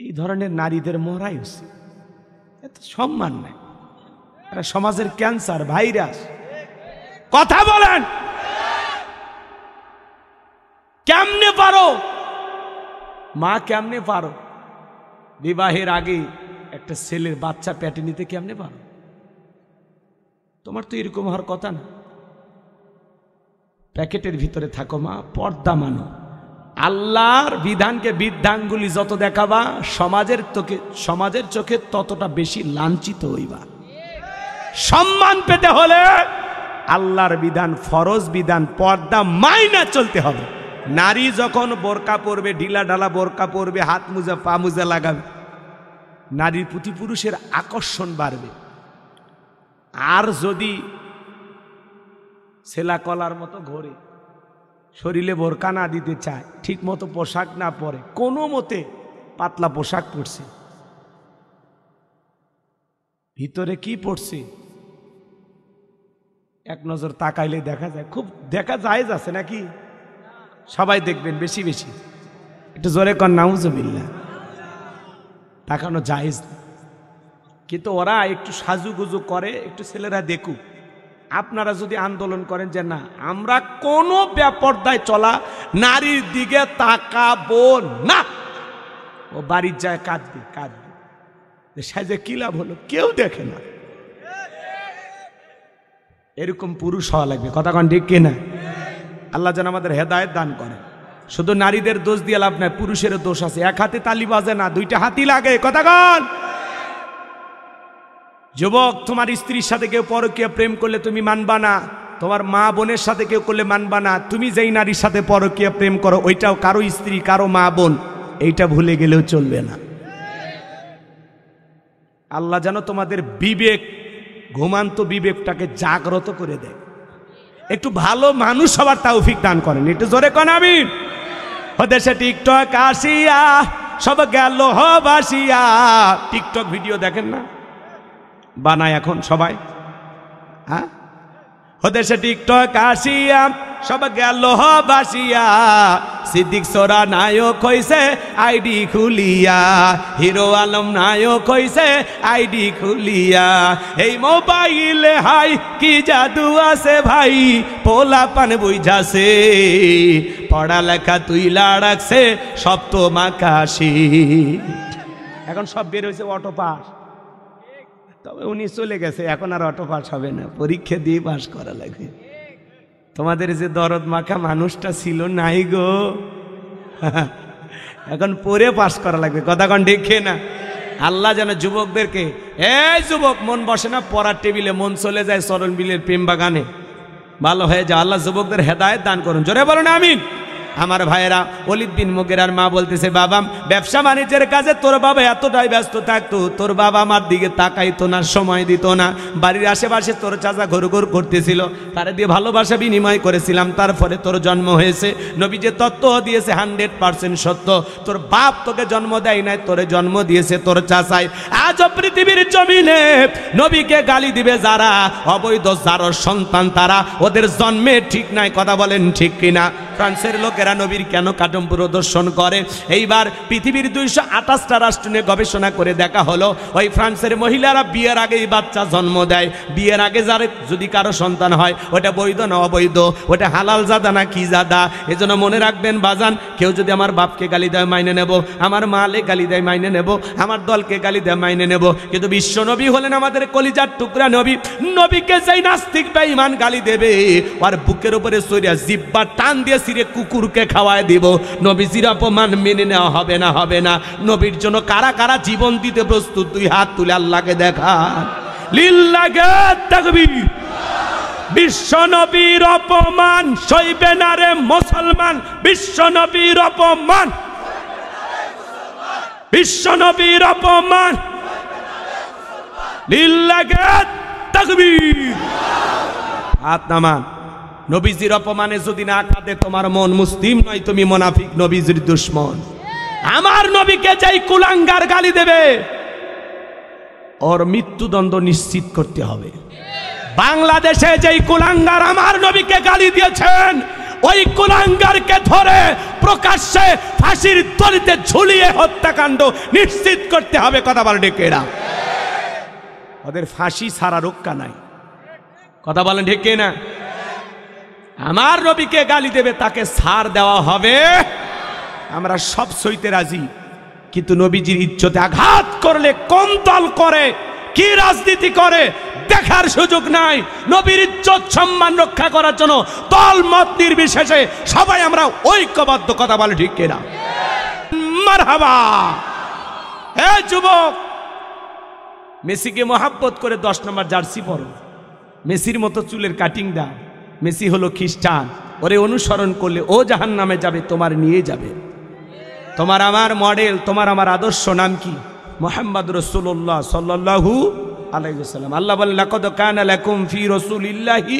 এই ধরনের নারীদের মরাই উচিত। এত সম্মান নাই, এরা সমাজের ক্যান্সার, ভাইরাস। কথা বলেন, কেমনে পারো মা, কেমনে পারো বিবাহের আগে একটা ছেলের বাচ্চা পেটে নিতে? কেমনে পারো? তোমার তো এরকম হওয়ার কথা না। প্যাকেটের ভিতরে থাকো মা, পর্দা মানো। আল্লাহর বিধানকে বিধানগুলি যত দেখাবা সমাজের চোখে ততটা বেশি লাঞ্ছিত হইবা। সম্মান পেতে হলে আল্লাহর বিধান, ফরজ বিধান, পর্দা মাইনা চলতে হবে। নারী যখন বোরকা পরবে, ঢিলা ঢালা বোরকা পরবে, হাত মোজা পা মোজা লাগাবে, নারীর প্রতি পুরুষের আকর্ষণ বাড়বে। আর যদি ছেলা কলার মতো ঘোরে, শরীরে বোরকা না দিতে চায়, ঠিক মতো পোশাক না পরে, কোনো মতে পাতলা পোশাক পরছে, ভিতরে কি পড়ছে এক নজর তাকাইলে দেখা যায়। খুব দেখা যায় আছে নাকি? সবাই দেখবেন বেশি বেশি, একটু জোরে কর নাউজুবিল্লাহ। তাকানো জায়েজ না, কিন্তু ওরা একটু সাজুগুজু করে, একটু ছেলেরা দেখুক। আপনারা যদি আন্দোলন করেন যে না, আমরা কোনো বেপরদায় চলা নারীর দিকে তাকাবো না, ও বাড়ির যায় কাঁদবে কাঁদবে, সাজে কি লাভ হলো, কেউ দেখে না। এরকম পুরুষ হওয়া লাগবে। কথা কন ঠিক কিনা? আল্লাহ যেন আমাদের হেদায়েত দান করে। শুধু নারীদের দোষ দিয়ে লাভ নাই, পুরুষেরও দোষ আছে। এক হাতে তালি বাজে না, দুইটা হাতি লাগে। কথা কন। যুবক, তোমার স্ত্রীর সাথে কেউ পরকীয়া প্রেম করলে তুমি মানবা না, তোমার মা বোনের সাথে কেউ করলে মানবা না। তুমি যেই নারীর সাথে পরকীয়া প্রেম করো ওইটাও কারো স্ত্রী, কারো মা বোন, এইটা ভুলে গেলেও চলবে না। আল্লাহ যেন তোমাদের বিবেক, ঘুমান্ত বিবেকটাকে জাগ্রত করে দেয়, একটু ভালো মানুষ হবার তৌফিক দান করেন। একটু জোরে কোন আমিন। দেশে টিকটক আসিয়া সব গেল বাসিয়া। টিকটক ভিডিও দেখেন না, বানায় এখন সবাই। হ্যাঁ, দেশে টিকটক আসিয়া সব গেল বাসিয়া। সিদ্দিক সোরা নায়ক হইছে আইডি খুলিয়া, হিরো আলম নায়ক হইছে আইডি খুলিয়া। এই মোবাইলে হাই কি জাদু আছে ভাই, পোলা পান বুঝাছে, পড়ালেখা তুইলা রাখছে সপ্তম আকাশে। এখন সব বের হয়েছে অটো পাস, তবে উনি চলে গেছে, এখন আর অটো পাস হবে না, পরীক্ষা দিয়ে পাস করা লাগবে। তোমাদের যে দরদ মাখা মানুষটা ছিল নাই গো, এখন পরে পাস করা লাগবে। কথা কন ঠিক না? আল্লাহ যেন যুবকদেরকে, এই যুবক মন বসে না পড়ার টেবিলে, মন চলে যায় চরণ বিলের প্রেম বাগানে, ভালো হয়ে যায়। আল্লাহ যুবকদের হেদায়েত দান করুন। জোরে বলুন আমিন। আমার ভাইয়েরা, ওলিদ বিন মুগিরার মা বলতেছে, বাবা ব্যবসা বাণিজ্যের কাজে তোর বাবা এতটাই ব্যস্ত থাকতো, তোর বাবা আমার দিকে তাকাইতো না, সময় দিত না। বাড়ির আশেপাশে তোর চাচা ঘুরঘুর করতেছিল, তারা দিয়ে ভালোবাসা বিনিময় করেছিলাম, তারপরে তোর জন্ম হয়েছে। নবী যে তত্ত্ব দিয়েছে 100% সত্য। তোর বাপ তোকে জন্ম দেয় নাই, তোরে জন্ম দিয়েছে তোর চাচাই। আজও পৃথিবীর জমিনে নবীকে গালি দিবে যারা, অবৈধ যার সন্তান তারা, ওদের জন্মে ঠিক নাই। কথা বলেন ঠিক কিনা? ফ্রান্সের লোকেরা নবীর কেন কাটম প্রদর্শন করে? এইবার পৃথিবীর 228টা রাষ্ট্র নিয়ে গবেষণা করে দেখা হলো, ওই ফ্রান্সের মহিলারা বিয়ের আগেই বাচ্চা জন্ম দেয়। বিয়ের আগে যার যদি কারো সন্তান হয়, ওটা বৈধ না অবৈধ, ওটা হালাল জাদা না কি জাদা। এজন্য মনে রাখবেন বাজান, কেউ যদি আমার বাপকে গালি দেয় মাইনে নেব, আমার মালে গালি দেয় মাইনে নেব, আমার দলকে গালি দেয় মাইনে নেব, কিন্তু বিশ্ব নবী হলেন আমাদের কলিজার টুকরা নবী। নবীকে যেই নাস্তিক বেঈমান গালি দেবে, আর বুকের উপরে সরিয়া জিব্বা টান দিয়ে সিরে কুকুরকে খাওয়ায় দিব। নবীজির অপমান মেনে নেওয়া হবে না, হবে না। নবীর জন্য কারা কারা জীবন দিতে প্রস্তুত? দুই হাত তুলে আল্লাহকে দেখান। লিল্লাহি তাকবীর। বিশ্ব নবীর অপমান সইবে না রে মুসলমান, বিশ্ব নবীর অপমান, বিশ্ব নবীর অপমান। লিল্লাহি তাকবীর। হাত নামান। নবীজির অপমানে যদি না কাঁদে তোমার মন, মুসলিম নয় তুমি মুনাফিক, নবীজির দুশমন। আমার নবীকে যেই কুলাঙ্গার গালি দেবে, ওর মৃত্যুদণ্ড নিশ্চিত করতে হবে। বাংলাদেশে যেই কুলাঙ্গার আমার নবীকে গালি দিয়েছেন, ওই কুলাঙ্গারকে ধরে প্রকাশ্যে ফাঁসির দড়িতে ঝুলিয়ে হত্যাকাণ্ড নিশ্চিত করতে হবে। কথা বলেন ঠিক কিনা? ওদের ফাঁসি ছাড়া রক্ষা নাই। কথা বলেন ঠিক কিনা? আমার নবীকে গালি দেবে তাকে ছাড় দেওয়া হবে, আমরা সব সইতে রাজি। কিন্তু নবীজির ইজ্জতে আঘাত করলে কোন দল করে, কি রাজনীতি করে দেখার সুযোগ নাই। নবীর ইজ্জত সম্মান রক্ষা করার জন্য দল মত নির্বিশেষে সবাই আমরা ঐক্যবদ্ধ। কথা বলে ঠিক কিনা? মারহাবা। হে যুবক, মেসিকে মহাব্বত করে 10 নম্বর জার্সি পরো, মেসির মতো চুলের কাটিং দাও। মেসি হলো খ্রিস্টান, ওরে অনুসরণ করলে ও জাহান্নামে যাবে, তোমার নিয়ে যাবে। তোমার আমার মডেল, তোমার আমার আদর্শ নাম কি? মুহাম্মদ রাসূলুল্লাহ সাল্লাল্লাহু আলাইহি ওয়াসাল্লাম। আল্লাহ বলেন, লাকাদ কানা লাকুম ফি রাসূলিল্লাহি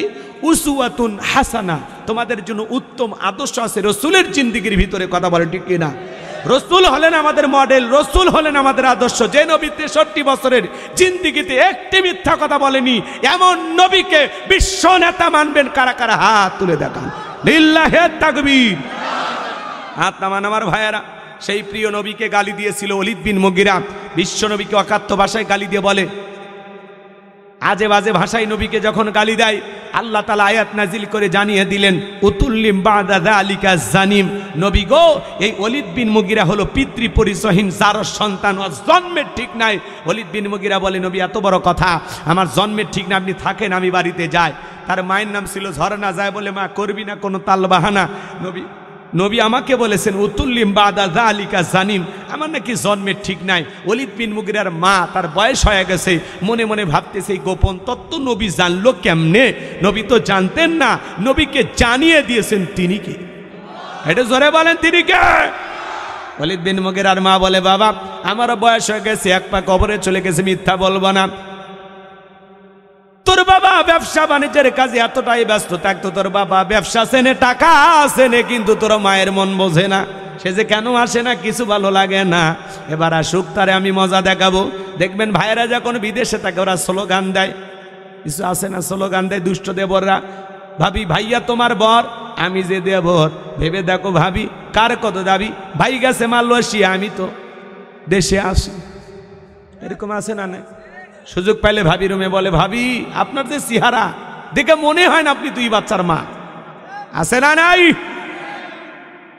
উসওয়াতুন হাসানাহ, তোমাদের জন্য উত্তম আদর্শ আছে রাসূলের জিন্দেগির ভিতরে। কথা বলে ঠিক কিনা? রাসূল হলেন আমাদের মডেল, রাসূল হলেন আমাদের আদর্শ। যে নবী 63 বছরের জিন্দেগিতে একটি মিথ্যা কথা বলেনি, এমন নবীকে বিশ্ব নেতা মানবেন কারা কারা? হাত তুলে দেখান। লিল্লাহি তাকবীর। হাত নামান আমার ভাইয়েরা। সেই প্রিয় নবীকে গালি দিয়েছিল ওলীদ বিন মুগীরা। বিশ্ব নবীকে অকাথ্য ভাষায় গালি দিয়ে বলে, আজে বাজে ভাষায় নবীকে যখন গালি দেয়, আল্লাহ তাআলা আয়াত নাজিল করে জানিয়ে দিলেন, উতুল্লিম বাদা যালিকা জানিম। নবী গো, এই ওলীদ বিন মুগীরা হলো পিতৃ পরিচয়হীন, যার সন্তান ও জন্মের ঠিক নাই। ওলীদ বিন মুগীরা বলে, নবী এত বড় কথা, আমার জন্মের ঠিক না, আপনি থাকেন, আমি বাড়িতে যাই। তার মায়ের নাম ছিল ঝরনা। যায় বলে, মা করবি না কোনো তাল বাহানা, নবী আমাকে বলেছেন উতুল্লিম বাদা যালিকা জানিম, আমার নাকি জন্মের ঠিক নাই। ওলীদ বিন মুগীরার মা, তার বয়স হয়ে গেছে, মনে মনে ভাবতেছে এই গোপন তত্ত্ব নবী জানলো কেমনে? নবী তো জানতেন না, নবীকে জানিয়ে দিয়েছেন তিনি কে? এটা জোরে বলেন, তিনি কে? ওলীদ বিন মুগীরার মা বলে, বাবা আমারও বয়স হয়ে গেছে, এক পা কবরে চলে গেছে, মিথ্যা বলবো না। তোর বাবা ব্যবসা বাণিজ্যের কাজে এতটাই ব্যস্ত থাকতো, তোর বাবা ব্যবসা চেনে, টাকা চেনে, কিন্তু তোর মায়ের মন বোঝে না। সে যে কেন আসে না, কিছু ভালো লাগে না। এবার আসুক, তারে আমি মজা দেখাবো। দেখবেন ভাইয়েরা যখন বিদেশে থাকে, ওরা স্লোগান দেয়, কিছু আছে না, স্লোগান দেয় দুষ্ট দেবররা। ভাবি ভাইয়া তোমার বর, আমি যে দেবর, ভেবে দেখো ভাবি কার কত দাবি। ভাই গেছে মালয়েশিয়া, আমি তো দেশে আসি। এরকম আছে না? সুযোগ পাইলে ভাবি রুমে বলে, ভাবি আপনার যে চেহারা দেখে মনে হয় না আপনি 2 বাচ্চার মা। আছে না? নাই?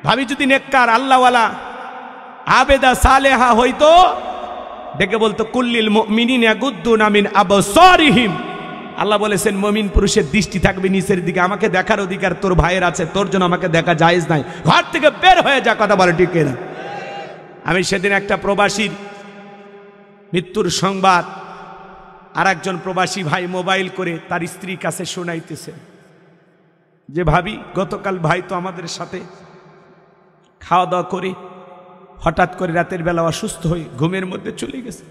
ভাবি যদি নেককার আল্লাহওয়ালা আবেদা সালেহা হইতো, দেখে বলতো, কুল্লিল মুমিনিনা ইয়াগুদ্দুনা মিন আবসারিহিম। আল্লাহ বলেছেন মুমিন পুরুষের দৃষ্টি থাকবে নিচের দিকে। আমাকে দেখার অধিকার তোর ভাইয়ের আছে, তোর জন্য আমাকে দেখা জায়েজ নাই, ঘর থেকে বের হয়ে যা। কথা বলে ঠিক না? আমি সেদিন একটা প্রবাসীর মৃত্যুর সংবাদ আর একজন প্রবাসী ভাই মোবাইল করে তার স্ত্রীর কাছে শোনাইতেছে যে, ভাবি গতকাল ভাই তো আমাদের সাথে খাওয়া দাওয়া করে হঠাৎ করে রাতের বেলা অসুস্থ হয়ে ঘুমের মধ্যে চলে গেছে।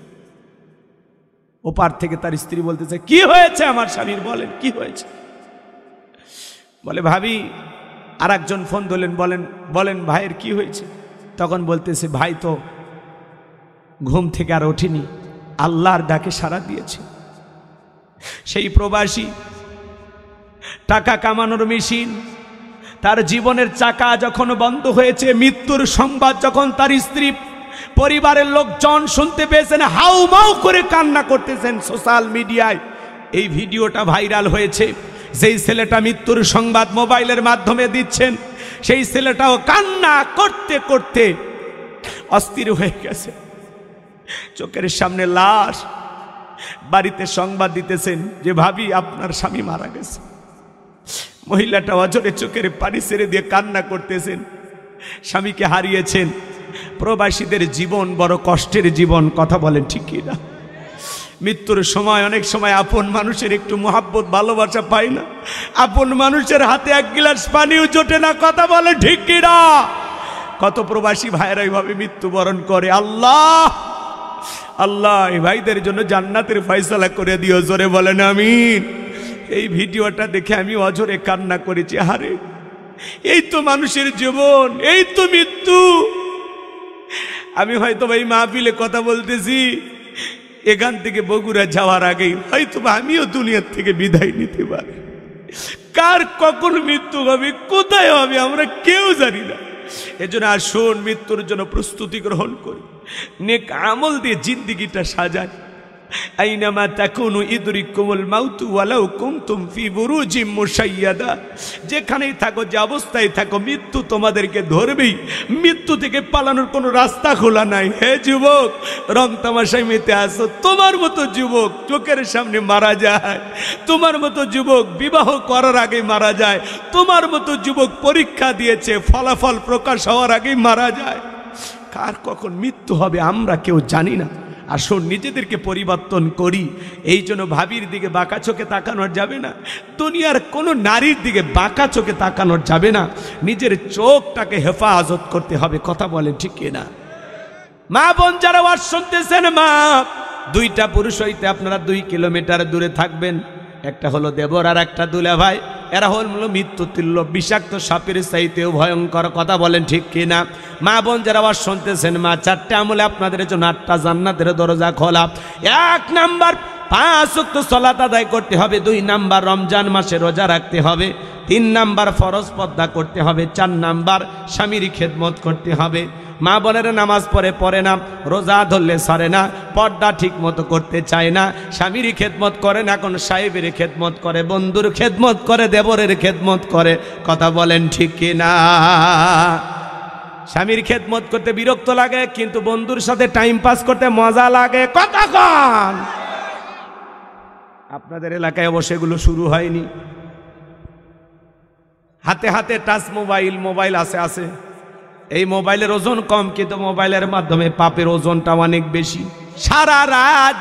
ওপার থেকে তার স্ত্রী বলতেছে, কি হয়েছে আমার স্বামীর, বলেন কি হয়েছে? বলে, ভাবি আর একজন ফোন ধরলেন, বলেন ভাইয়ের কি হয়েছে? তখন বলতেছে, ভাই তো ঘুম থেকে আর ওঠেনি, আল্লাহর ডাকে সাড়া দিয়েছে। সেই প্রবাসী টাকা কামানোর মেশিন, তার জীবনের চাকা যখন বন্ধ হয়েছে, মৃত্যুর সংবাদ যখন তার স্ত্রী পরিবারের লোকজন শুনতে পেয়েছেন, হাউমাউ করে কান্না করতেছেন। সোশ্যাল মিডিয়ায় এই ভিডিওটা ভাইরাল হয়েছে। যেই ছেলেটা মৃত্যুর সংবাদ মোবাইলের মাধ্যমে দিচ্ছেন, সেই ছেলেটাও কান্না করতে করতে অস্থির হয়ে গেছে। চোখের সামনে লাশ, বাড়িতে সংবাদ দিতেছেন যে, ভাবি আপনার স্বামী মারা গেছে। মহিলাটা অজরে চোখের পানি ছেড়ে দিয়ে কান্না করতেছেন, স্বামীকে হারিয়েছেন। প্রবাসীদের জীবন বড় কষ্টের জীবন। কথা বলেন ঠিক কিনা? মৃত্যুর সময় অনেক সময় আপন মানুষের একটু মহাব্বত ভালোবাসা পায় না, আপন মানুষের হাতে এক গ্লাস পানিও জোটে না। কথা বলেন ঠিক কিনা? কত প্রবাসী ভাইরা এইভাবে মৃত্যুবরণ করে। আল্লাহ আল্লাহ এই ভাইদের জন্য জান্নাতের ফয়সালা করে দিও। জোরে বলেন আমিন। এই ভিডিওটা দেখে আমি অজরে কান্না করেছি। হারে, এই তো মানুষের জীবন, এই তো মৃত্যু। আমি হয়তো ভাই মাহফিলে কথা বলতেছি, এখান থেকে বগুড়া যাওয়ার আগেই হয়তো আমিও দুনিয়ার থেকে বিদায় নিতে পারি। কার কখন মৃত্যু হবে, কোথায় হবে, আমরা কেউ জানি না। এজন্য আসুন মৃত্যুর জন্য প্রস্তুতি গ্রহণ করি, নেক আমল দিয়ে জিন্দেগিটা সাজান। আইনামা তাকুনু ইদরিকুমুল মাউতু ওয়ালাউ কুনতুম ফি বুরুজিম মুশাইয়াদা। যেখানেই থাকো, যে অবস্থায় থাকো, মৃত্যু তোমাদেরকে ধরবেই। মৃত্যু থেকে পালানোর কোনো রাস্তা খোলা নাই। হে যুবক, রং তামাশায় মেতে আসো। তোমার মতো যুবক চোখের সামনে মারা যায়, তোমার মতো যুবক বিবাহ করার আগে মারা যায়, তোমার মতো যুবক পরীক্ষা দিয়েছে, ফলাফল প্রকাশ হওয়ার আগেই মারা যায়। কার কখন মৃত্যু হবে আমরা কেউ জানি না। আসুন নিজেদেরকে পরিবর্তন করি। এই জন্য ভাবির দিকে বাঁকা চোখে তাকানোর যাবে না, দুনিয়ার কোনো নারীর দিকে বাঁকা চোখে তাকানোর যাবে না। নিজের চোখটাকে হেফাজত করতে হবে। কথা বলেন ঠিক কিনা? মা বোন যারা ওয়াজ শুনতেছেন, মা, দুইটা পুরুষ হইতে আপনারা 2 কিলোমিটার দূরে থাকবেন। একটা হলো দেবর আর একটা দুলা ভাই। এরা হলো মৃত্যু তুল্য, বিষাক্ত সাপের চাইতেও ভয়ঙ্কর। কথা বলেন ঠিক কিনা? মা বোন যারা আবার শুনতেছেন, মা, 4টে আমলে আপনাদের জন্য 8টা জান্নাতের দরজা খোলা। 1 নাম্বার 5 ওয়াক্ত সালাত আদায় করতে হবে। 2 নাম্বার রমজান মাসে রোজা রাখতে হবে। 3 নাম্বার ফরজ পর্দা করতে হবে। 4 নাম্বার স্বামীর খেদমত করতে হবে। মা বোনের নামাজ পড়ে না, রোজা ধরলে সরে না, পর্দা ঠিক মতো করতে চায় না, স্বামীর খেদমত করে না, এখন সাহেবের খেদমত করে, বন্ধুর খেদমত করে, দেবরের খেদমত করে। কথা বলেন ঠিক কিনা? স্বামীর খেদমত করতে বিরক্ত লাগে, কিন্তু বন্ধুর সাথে টাইম পাস করতে মজা লাগে। কথা কন। আপনাদের এলাকায় অবশ্য এগুলো শুরু হয়নি। হাতে হাতে টাচ মোবাইল আছে। এই মোবাইলের ওজন কম, কিন্তু মোবাইলের মাধ্যমে পাপের ওজনটা অনেক বেশি। সারা রাত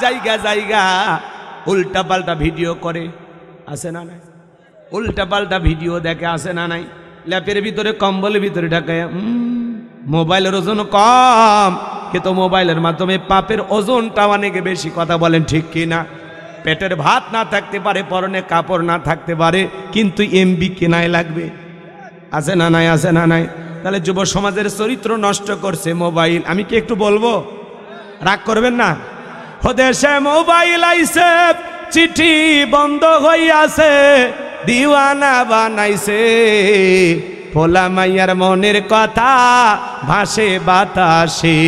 জায়গা উল্টা পাল্টা ভিডিও করে, আছে না নাই? উল্টা পাল্টা ভিডিও দেখে, আছে না নাই? ল্যাপের ভিতরে, কম্বলের ভিতরে ঢাকায়। মোবাইলের ওজন কম, কিন্তু মোবাইলের মাধ্যমে পাপের ওজনটা অনেক বেশি। কথা বলেন ঠিক কিনা? পেটের ভাত না থাকতে পারে, পরনে কাপড় না থাকতে পারে, কিন্তু এমবি কেনায় লাগবে। আছে না নাই? আছে না নাই? তাহলে যুব সমাজের চরিত্র নষ্ট করছে মোবাইল। আমি কি একটু বলবো? রাগ করবেন না? দেশে মোবাইল আইছে, চিঠি বন্ধ হইয়াছে, দিওয়ানা বানাইছে, পোলা মাইয়ার মনের কথা ভাসে বাতাসে।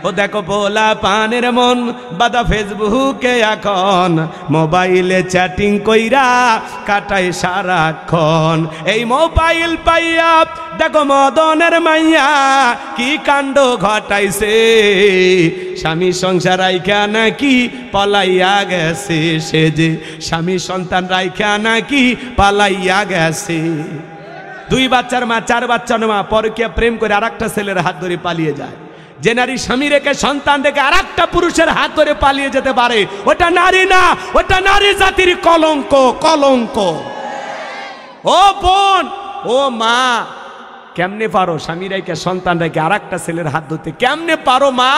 ও দেখো পোলা পানের মন বাদা ফেসবুকে, এখন মোবাইলে চ্যাটিং কইরা কাটায় সারাক্ষণ। এই মোবাইল পাইয়া দেখো মদনের মাইয়া কি কাণ্ড ঘটাইছে, স্বামী সংসার রাইখা নাকি পালাইয়া গেছে, সে যে স্বামী সন্তান রাইখা নাকি পালাইয়া গেছে। 2 বাচ্চার মা, 4 বাচ্চার মা পরকীয়া প্রেম করে আরেকটা ছেলের হাত ধরে পালিয়ে যায়। যে নারী স্বামী রেখে সন্তান রেখে আরেকটা পুরুষের হাত ধরে পালিয়ে যেতে পারে, ওটা নারী না, ওটা নারী জাতির কলঙ্ক। কলঙ্ক। ও বোন, ও মা, কেমনে পারো স্বামী রেখে সন্তান রেখে আরেকটা ছেলের হাত ধরতে? কেমনে পারো মা?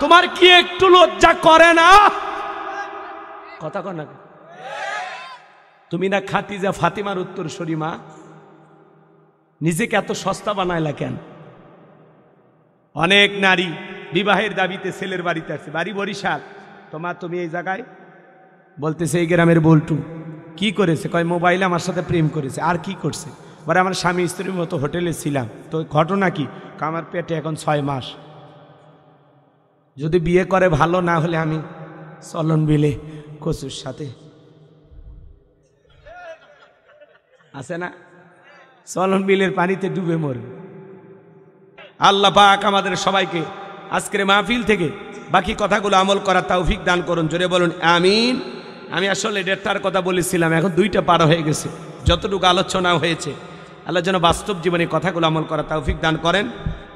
তোমার কি একটু লজ্জা করে না? কথা কর না। তুমি না খাদিজা ফাতিমার উত্তরসূরি মা, নিজেকে এত সস্তা বানাইলা কেন? অনেক নারী বিবাহের দাবিতে ছেলের বাড়িতে আসছে, বাড়ি বরিশাল, তোমা তুমি এই জায়গায়, বলতেছে এই গ্রামের বল্টু। কি করেছে? কয় মোবাইলে আমার সাথে প্রেম করেছে। আর কি করছে? বলে আমার স্বামী স্ত্রীর মতো হোটেলে ছিলাম। তো ঘটনা কি? আমার পেটে এখন 6 মাস, যদি বিয়ে করে ভালো, না হলে আমি চলন বিলে কচুর সাথে, আছে না, চলন বিলের পানিতে ডুবে মরবে। আল্লাহ পাক আমাদের সবাইকে আজকের মাহফিল থেকে বাকি কথাগুলো আমল করার তৌফিক দান করুন। জোরে বলুন আমিন। আমি আসলে 1:30টার কথা বলেছিলাম, এখন 2টা পার হয়ে গেছে। যতটুকু আলোচনা হয়েছে, আল্লাহ যেন বাস্তব জীবনে কথাগুলো আমল করার তৌফিক দান করেন।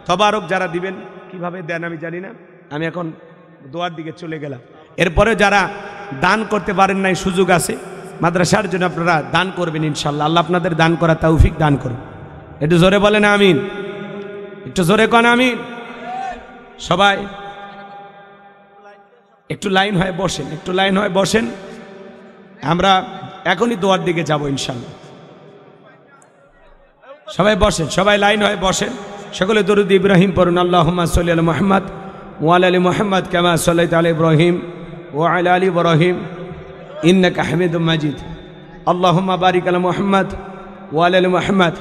তবারক যারা দিবেন, কিভাবে দেন আমি জানি না, আমি এখন দোয়ার দিকে চলে গেলাম। এরপরে যারা দান করতে পারেন নাই, সুযোগ আছে, মাদ্রাসার জন্য আপনারা দান করবেন ইনশাল্লাহ। আল্লাহ আপনাদের দান করার তৌফিক দান করুন। একটু জোরে বলেন আমিন, একটু জোরে কোন আমিন। সবাই একটু লাইন হয়ে বসেন, একটু লাইন হয়ে বসেন। আমরা এখনই দোয়ার দিকে যাব ইনশাল্লাহ। সবাই বসেন, সবাই লাইন হয়ে বসেন। সকলে দরুদ ইব্রাহিম পড়ুন। আল্লাহুম্মা সাল্লি আলা মুহাম্মদ ওয়া আলা আলি মুহাম্মদ কামা সাল্লাইতা আলা ইব্রাহিম ওয়া আলা আলি ইব্রাহিম ইন্নাকা হামিদুম মাজিদ। আল্লাহুম্মা বারিক আলা মুহাম্মাদ ওয়া আলা আলি মুহাম্মাদ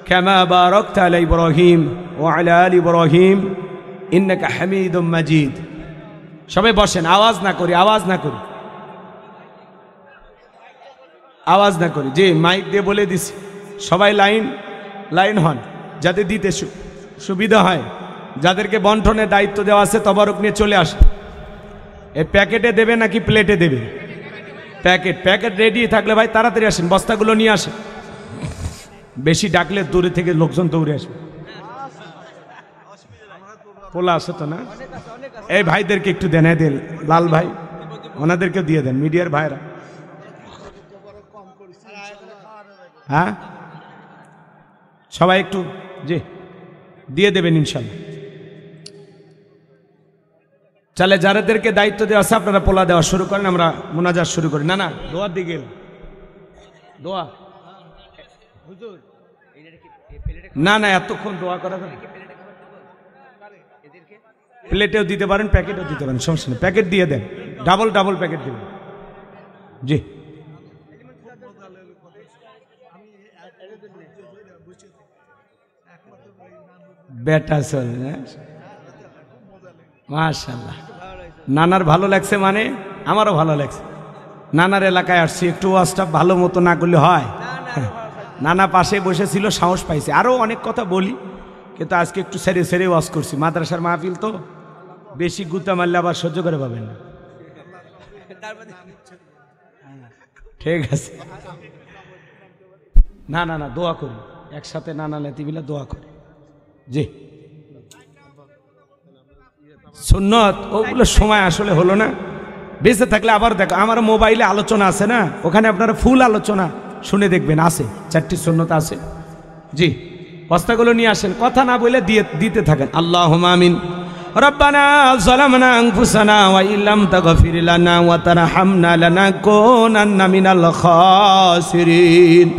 কামা বারাকতা আলা ইব্রাহিম ওয়া আলা আলি ইব্রাহিম ইন্নাকা হামিদুম মাজিদ। সবাই বসেন, আওয়াজ না করি, আওয়াজ না করি, আওয়াজ না করি। জি, মাইক দিয়ে বলে দিছি, সবাই লাইন হন যাতে দিতে সুবিধা হয়। যাদেরকে বন্টনের দায়িত্ব দেওয়া আছে তবারক নিয়ে চলে আসে। এই প্যাকেটে দেবে নাকি প্লেটে দেবে? প্যাকেট রেডি থাকলে ভাই তাড়াতাড়ি আসেন, বস্তাগুলো নিয়ে আসেন। বেশি ডাকলে দূরে থেকে লোকজন দৌড়ে আসবে। পোলা আছে তো না? এই ভাইদেরকে একটু দেন, দেন লাল ভাই, ওনাদেরকে দিয়ে দেন, মিডিয়ার ভাইরা। হ্যাঁ, সবাই একটু জি দিয়ে দেবেন ইনশাল্লাহ। চলে, যাদেরকে দায়িত্ব দেওয়া আছে আপনারা পোলা দেওয়া শুরু করেন, আমরা মোনাজাত শুরু করি। না দোয়ার দিকে দোয়া, না এতক্ষণ দোয়া করা যাবে। প্লেটেও দিতে পারেন, প্যাকেটও দিতে পারেন, সমস্যা নেই। প্যাকেট দিয়ে দেন, ডাবল প্যাকেট দেবেন। জি, বেটা চল, মাশাআল্লাহ। নানার ভালো লাগছে মানে আমারও ভালো লাগছে। নানার এলাকায় আসছি, একটু ওয়াজটা ভালো মতো না করলে হয়? নানা পাশে বসেছিল, সাহস পাইছে। আরও অনেক কথা বলি, কিন্তু আজকে একটু সেরে ওয়াজ করছি। মাদ্রাসার মাহফিল তো, বেশি গুতা মারলে আবার সহ্য করে পাবেন না। ঠিক আছে, না দোয়া করি একসাথে, নানা লেতিবিলা দোয়া করি। জি, সুন্নত ওগুলো সময় আসলে হলো না। বেঁচে থাকলে আবার দেখো, আমার মোবাইলে আলোচনা আছে না, ওখানে আপনারা ফুল আলোচনা শুনে দেখবেন, আছে 4টি সুন্নত আছে। জি, বস্তাগুলো নিয়ে আসেন, কথা না বলে দিতে থাকেন। আল্লাহুম্মা আমিন। রব্বানা যালামনা আনফুসানা ওয়া ইল্লাম তাগফির লানা ওয়া তারহামনা লানাকুনান্না মিনাল খাসিরিন।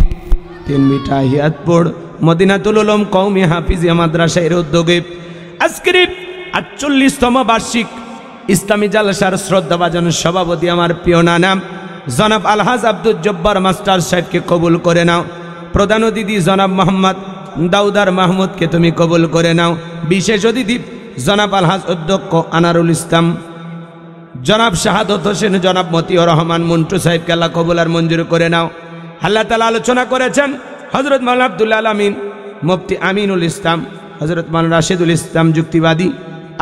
3 মিটা হিয়াত পড় মদিনাতুল উলুম কওমি হাফিজিয়া মাদ্রাসার উদ্যোগে আজকের 48তম বার্ষিক ইসলামী জালসার শ্রদ্ধাভাজন সভাপতি আমার প্রিয় নানা জনাব আলহাজ আব্দুল জব্বার মাস্টার সাহেবকে কবুল করে নাও। প্রধান অতিথি জনাব মোহাম্মদ দাউদার মাহমুদকে তুমি কবুল করে নাও। বিশেষ অতিথি জনাব আলহাজ অধ্যক্ষ আনারুল ইসলাম, জনাব শাহাদত হোসেন, জনাব মতিউর রহমান মন্টু সাহেবকে আল্লাহ কবুল আর মঞ্জুর করে নাও। আল্লাহ তাআলা আলোচনা করেছেন হযরত মাওলানা আব্দুল আলামিন, মুফতি আমিনুল ইসলাম, হযরত মাওলানা রাশিদুল ইসলাম যুক্তিবাদী,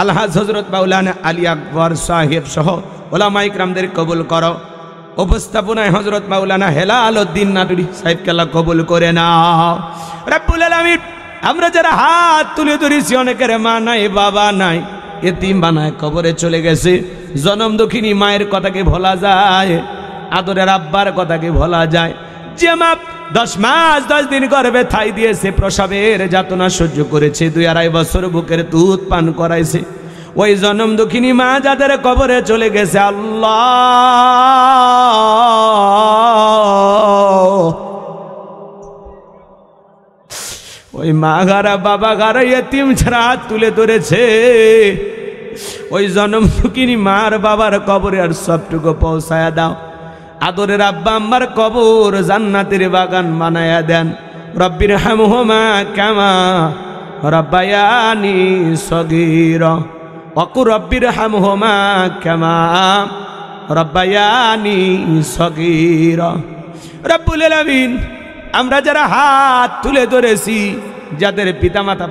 আলহাজ হযরত মাওলানা আলী আকবর সাহেব সহ ওলামা ইকরামদের কবুল করো। উপস্থাপনায় হযরত মাওলানা হেলাল উদ্দিন নাটুরি সাহেবকে আল্লাহ কবুল করে নাও। রব্বুল আলামিন, আমরা যারা হাত তুলে ধরেছি, অনেকের মা নাই, বাবা নাই, এতিম বানায় কবরে চলে গেছে। জনম দুঃখিনী মায়ের কথাকে ভোলা যায়, আদরের আব্বার কথাকে ভোলা যায়। যে মা 10 মাস 10 দিন গর্ভে ঠাই দিয়েছে, প্রসবের যাতনা সহ্য করেছে, 2-2.5 বছর বুকের দুধ পান করাইছে, ওই জনম দুঃখিনী মা যাদের কবরে চলে গেছে, আল্লাহ ওই মা গারা বাবা গারা এতিম ছাড়া হাত তুলে ধরেছে, ওই জনম দুঃখিনী মার বাবার কবরে আর সবটুকু পৌঁছায়া দাও। আদরের আব্বা আম্মার কবর জান্নাতের বাগান বানায়া দেন। রব্বির হামহুমা কামা রব্বায়ানি সগীরা ওয়াকুর রব্বির হামহুমা কামা রব্বায়ানি সগীরা। রব্বুল আলামিন, আমরা যারা হাত তুলে ধরেছি, যাদের পিতামাতা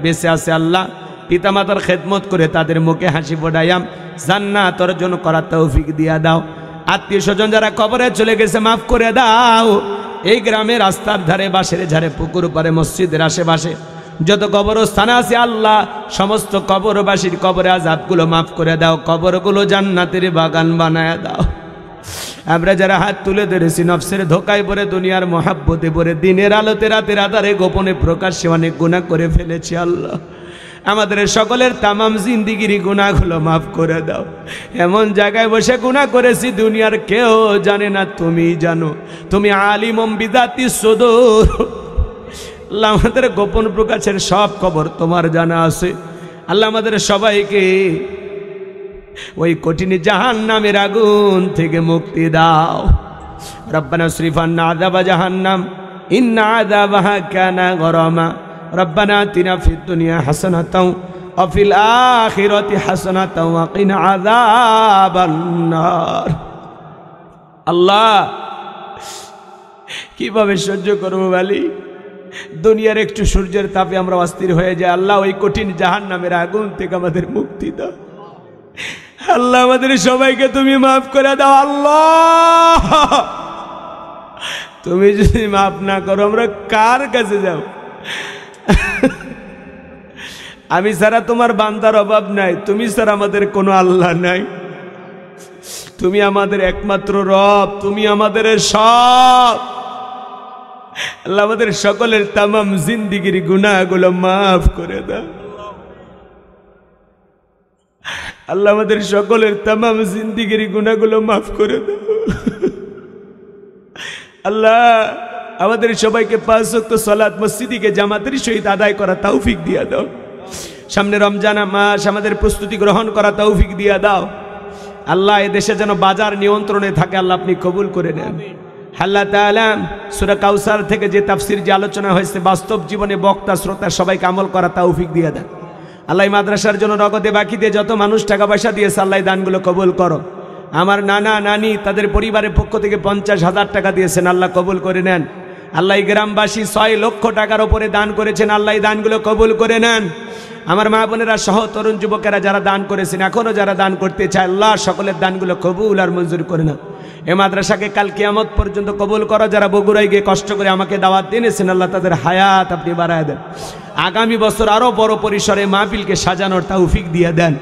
বেঁচে আছে, আল্লাহ পিতামাতার খেদমত করে তাদের মুখে হাসি ফোটাইয়াম জান্নাত অর্জন করার তৌফিক দিয়া দাও। আত্মীয় স্বজন যারা কবরে চলে গেছে মাফ করে দাও। এই গ্রামের রাস্তার ধারে, বাঁশের ধারে, পুকুর পারে, মসজিদের আশেপাশে যত কবরস্থান আছে, আল্লাহ সমস্ত কবরবাসীর কবরে আযাবগুলো মাফ করে দাও, কবরগুলো জান্নাতের বাগান বানায় দাও। আমরা যারা হাত তুলে ধরেছি, নফসের ধোকায় পড়ে, দুনিয়ার মহাব্বতে পড়ে, দিনের আলোতে রাতের আধারে গোপনে প্রকাশ্যে অনেক গুনাহ করে ফেলেছি। আল্লাহ আমাদের সকলের তামাম জিন্দিগির গুনাহগুলো মাফ করে দাও। এমন জায়গায় বসে গুনাহ করেছি দুনিয়ার কেউ জানে না, তুমি জানো, তুমি আলিমুম বিযাতি সুদূর। আল্লাহ আমাদের গোপন প্রকাশের সব খবর তোমার জানা আছে। আল্লাহ আমাদের সবাইকে ওই কঠিন জাহান্নামের আগুন থেকে মুক্তি দাও। রব্বানা ইসরিফ আন্না আযাবা জাহান্নাম ইন্না আযাবাহা কানা গরামা রব্বানা আতিনা ফিদ দুনিয়া হাসানাতাও ওয়া ফিল আখিরাতি হাসানাতাও ওয়া কিনা আযাবান নার। আল্লাহ কিভাবে সহ্য করবো বলি, দুনিয়ার একটু সূর্যের তাপে আমরা অস্থির হয়ে যাই। আল্লাহ ওই কঠিন জাহান্নামের আগুন থেকে আমাদের মুক্তি দাও। আল্লাহ আমাদের সবাইকে তুমি মাফ করে দাও। আল্লাহ তুমি যদি মাফ না করো আমরা কার কাছে যাব? আমি ছাড়া তোমার বান্দার অভাব নাই, তুমি ছাড়া আমাদের কোনো আল্লাহ নাই, তুমি আমাদের একমাত্র রব, তুমি আমাদের সব। আল্লাহ আমাদের সকলের তামাম জিন্দিগির গুনাহগুলো মাফ করে দাও। আল্লাহ আমাদের সকলের তামাম জিন্দিগির গুনাহগুলো মাফ করে দাও। আল্লাহ আমাদের সবাইকে 5 ওয়াক্ত সালাত মসজিদে জামাতের সহিত আদায় করা তৌফিক দিয়া দাও। সামনে রমজান মাস, আমাদের প্রস্তুতি গ্রহণ করা তৌফিক দিয়া দাও। আল্লাহ এ দেশে যেন বাজার নিয়ন্ত্রণে থাকে, আল্লাহ আপনি কবুল করে নেন। আল্লাহ তাআলা সূরা কাউসার থেকে যে তাফসীর যে আলোচনা হয়েছে বাস্তব জীবনে বক্তা শ্রোতা সবাইকে আমল করা তৌফিক দিয়ে দেন। আল্লাহ মাদ্রাসার জন্য নগদে বাকি দিয়ে যত মানুষ টাকা পয়সা দিয়েছে আল্লাহ দানগুলো কবুল করো। আমার নানা নানি তাদের পরিবারের পক্ষ থেকে 50,000 টাকা দিয়েছেন, আল্লাহ কবুল করে নেন। আল্লাহ গ্রামবাসী 6 লক্ষ টাকার উপরে দান করেছেন, আল্লাহ দানগুলো কবুল করে নেন। আমার মা বোনেরা সহ তরুণ যুবকেরা যারা দান করেছেন, এখনো যারা দান করতে চায়, আল্লাহ সকলের দানগুলো কবুল আর মঞ্জুর করে নাও। এ মাদ্রাসাকে কাল কিয়ামত পর্যন্ত কবুল করো। যারা বগুড়ায় গিয়ে কষ্ট করে আমাকে দাওয়াত দিয়েছেন, আল্লাহ তাদের হায়াত আপনি বাড়ায় দেন। আগামী বছর আরো বড় পরিসরে মাহফিলকে সাজানোর তৌফিক দিয়ে দেন।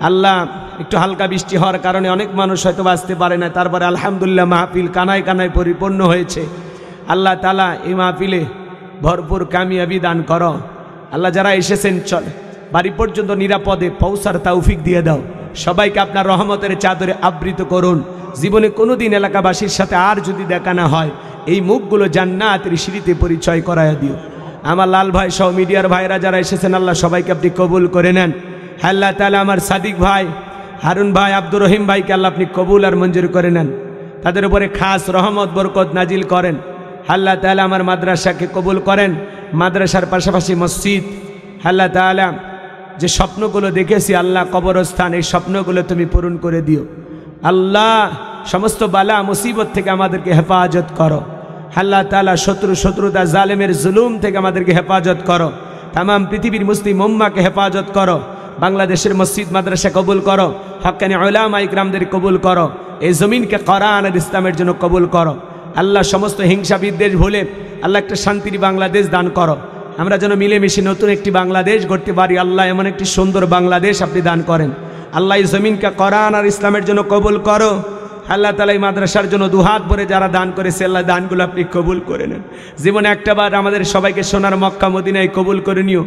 আল্লাহ একটু হালকা বৃষ্টি হওয়ার কারণে অনেক মানুষ হয়তো আসতে পারে না, তারপরে আলহামদুলিল্লাহ মাহফিল কানায় কানায় পরিপূর্ণ হয়েছে। আল্লাহ তাআলা এই মাহফিলে ভরপুর কামিয়াবি দান করো। আল্লাহ যারা এসেছেন চল বাড়ি পর্যন্ত নিরাপদে পৌঁছার তৌফিক দিয়ে দাও। সবাইকে আপনার রহমতের চাদরে আবৃত করুন। জীবনে কোনোদিন এলাকাবাসীর সাথে আর যদি দেখা না হয়, এই মুখগুলো জান্নাতের সিঁড়িতে পরিচয় করায়া দিও। আমার লাল ভাই সহ মিডিয়ার ভাইরা যারা এসেছেন, আল্লাহ সবাইকে আপনি কবুল করে নেন। আল্লাহ তাআলা আমার সাদিক ভাই, হারুন ভাই, আব্দুর রহিম ভাইকে আল্লাহ আপনি কবুল আর মঞ্জুর করে নেন। তাদের উপরে খাস রহমত বরকত নাজিল করেন। আল্লাহ তাআলা আমার মাদ্রাসাকে কবুল করেন। মাদ্রাসার পাশাপাশি মসজিদ, আল্লাহ তাআলা যে স্বপ্নগুলো দেখেছি আল্লাহ কবরস্থান, এই স্বপ্নগুলো তুমি পূরণ করে দিও। আল্লাহ সমস্ত বালা মুসিবত থেকে আমাদেরকে হেফাজত করো। আল্লাহ তাআলা শত্রুতা জালেমের জুলুম থেকে আমাদেরকে হেফাজত করো। তামাম পৃথিবীর মুসলিম উম্মাহকে হেফাজত করো। বাংলাদেশের মসজিদ মাদ্রাসা কবুল করো। হক্কানি উলামা ইকরামদের কবুল করো। এই জমিনকে কোরআন আর ইসলামের জন্য কবুল করো। আল্লাহ সমস্ত হিংসা বিদ্বেষ ভুলে আল্লাহ একটা শান্তির বাংলাদেশ দান করো। আমরা যেন মিলেমিশে নতুন একটি বাংলাদেশ গড়তে পারি। আল্লাহ এমন একটি সুন্দর বাংলাদেশ আপনি দান করেন। আল্লাহ এই জমিনকে কোরআন আর ইসলামের জন্য কবুল করো। আল্লাহ তাআলা এই মাদ্রাসার জন্য দুহাত ভরে যারা দান করেছে, আল্লাহ দানগুলো আপনি কবুল করে নেন। জীবনে একটাবার আমাদের সবাইকে সোনার মক্কা মদিনায় কবুল করে নিও।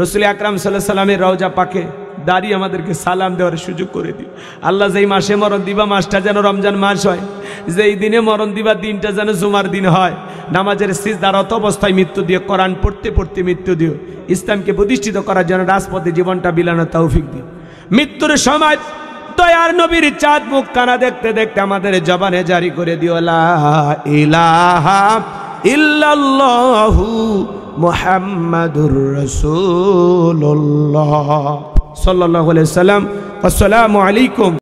রসুল আকরাম সাল্লাল্লাহু আলাইহি ওয়াসাল্লামের রওজা পাকে দাঁড়িয়ে আমাদেরকে সালাম দেওয়ার সুযোগ করে দিও। আল্লাহ যেই মাসে মরণ দিবা মাসটা যেন রমজান মাস হয়, যেই দিনে মরণ দিবা দিনটা যেন জুমার দিন হয়। নামাজের সিজদারত অবস্থায় মৃত্যু দিও, কোরআন পড়তে পড়তে মৃত্যু দিও। ইসলামকে প্রতিষ্ঠিত করার জন্য রাজপথে জীবনটা বিলানোর তৌফিক দিও। মৃত্যুর সময় দয়ার নবীর চাঁদ মুখ কানা দেখতে দেখতে আমাদের জবানে জারি করে দিও লা ইলাহা ইল্লাল্লাহু মুহাম্মাদুর রাসূলুল্লাহ সাল্লাল্লাহু আলাইহি ওয়াসাল্লাম। আসসালামু আলাইকুম।